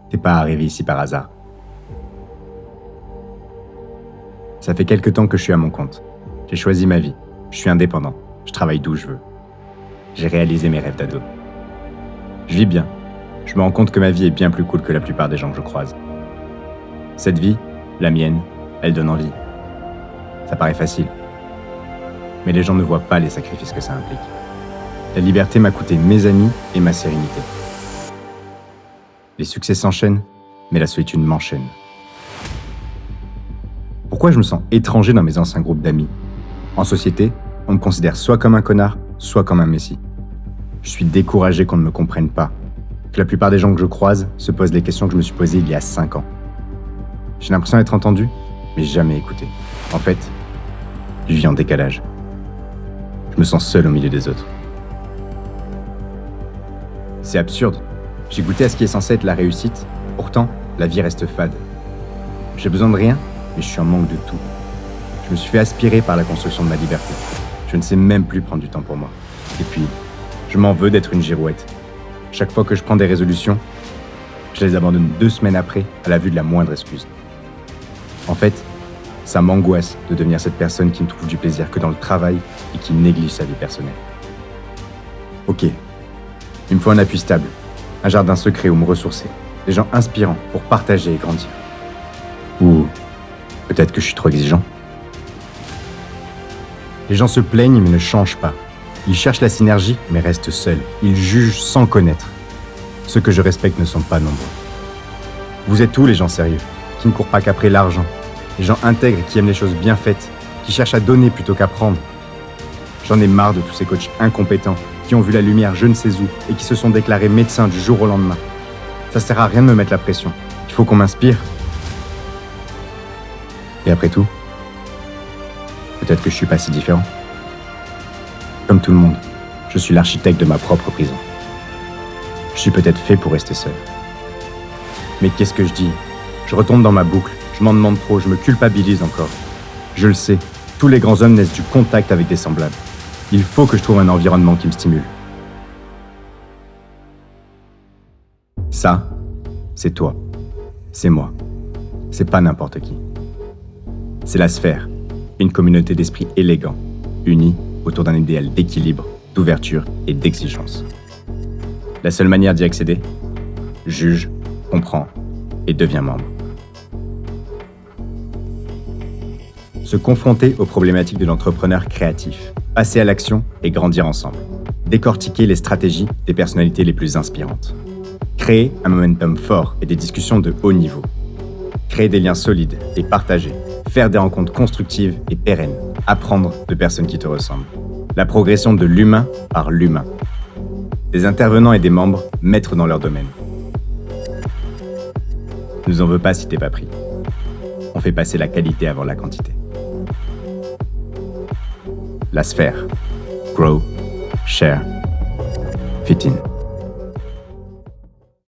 T'es pas arrivé ici par hasard. Ça fait quelque temps que je suis à mon compte. J'ai choisi ma vie. Je suis indépendant. Je travaille d'où je veux. J'ai réalisé mes rêves d'ado. Je vis bien. Je me rends compte que ma vie est bien plus cool que la plupart des gens que je croise. Cette vie, la mienne, elle donne envie. Ça paraît facile. Mais les gens ne voient pas les sacrifices que ça implique. La liberté m'a coûté mes amis et ma sérénité. Les succès s'enchaînent, mais la solitude m'enchaîne. Pourquoi je me sens étranger dans mes anciens groupes d'amis? En société, on me considère soit comme un connard, soit comme un messie. Je suis découragé qu'on ne me comprenne pas, que la plupart des gens que je croise se posent les questions que je me suis posées il y a 5 ans. J'ai l'impression d'être entendu, mais jamais écouté. En fait, je vis en décalage. Je me sens seul au milieu des autres. C'est absurde. J'ai goûté à ce qui est censé être la réussite, pourtant, la vie reste fade. J'ai besoin de rien, mais je suis en manque de tout. Je me suis fait aspirer par la construction de ma liberté. Je ne sais même plus prendre du temps pour moi. Et puis, je m'en veux d'être une girouette. Chaque fois que je prends des résolutions, je les abandonne 2 semaines après à la vue de la moindre excuse. En fait, ça m'angoisse de devenir cette personne qui ne trouve du plaisir que dans le travail et qui néglige sa vie personnelle. Ok, il me faut un appui stable, un jardin secret où me ressourcer, des gens inspirants pour partager et grandir. Ou peut-être que je suis trop exigeant. Les gens se plaignent mais ne changent pas. Ils cherchent la synergie mais restent seuls. Ils jugent sans connaître. Ceux que je respecte ne sont pas nombreux. Vous êtes tous les gens sérieux, qui ne courent pas qu'après l'argent. Les gens intègres qui aiment les choses bien faites, qui cherchent à donner plutôt qu'à prendre. J'en ai marre de tous ces coachs incompétents qui ont vu la lumière je ne sais où et qui se sont déclarés médecins du jour au lendemain. Ça sert à rien de me mettre la pression. Il faut qu'on m'inspire. Et après tout, peut-être que je suis pas si différent. Comme tout le monde, je suis l'architecte de ma propre prison. Je suis peut-être fait pour rester seul. Mais qu'est-ce que je dis? Je retombe dans ma boucle, je m'en demande trop, je me culpabilise encore. Je le sais, tous les grands hommes naissent du contact avec des semblables. Il faut que je trouve un environnement qui me stimule. Ça, c'est toi. C'est moi. C'est pas n'importe qui. C'est la sphère, une communauté d'esprits élégants, unis autour d'un idéal d'équilibre, d'ouverture et d'exigence. La seule manière d'y accéder, juge, comprends et deviens membre. Se confronter aux problématiques de l'entrepreneur créatif, passer à l'action et grandir ensemble. Décortiquer les stratégies des personnalités les plus inspirantes. Créer un momentum fort et des discussions de haut niveau. Créer des liens solides et partagés. Faire des rencontres constructives et pérennes. Apprendre de personnes qui te ressemblent. La progression de l'humain par l'humain. Des intervenants et des membres, maîtres dans leur domaine. Nous en veux pas si t'es pas pris. On fait passer la qualité avant la quantité. La sphère. Grow, share, fit in.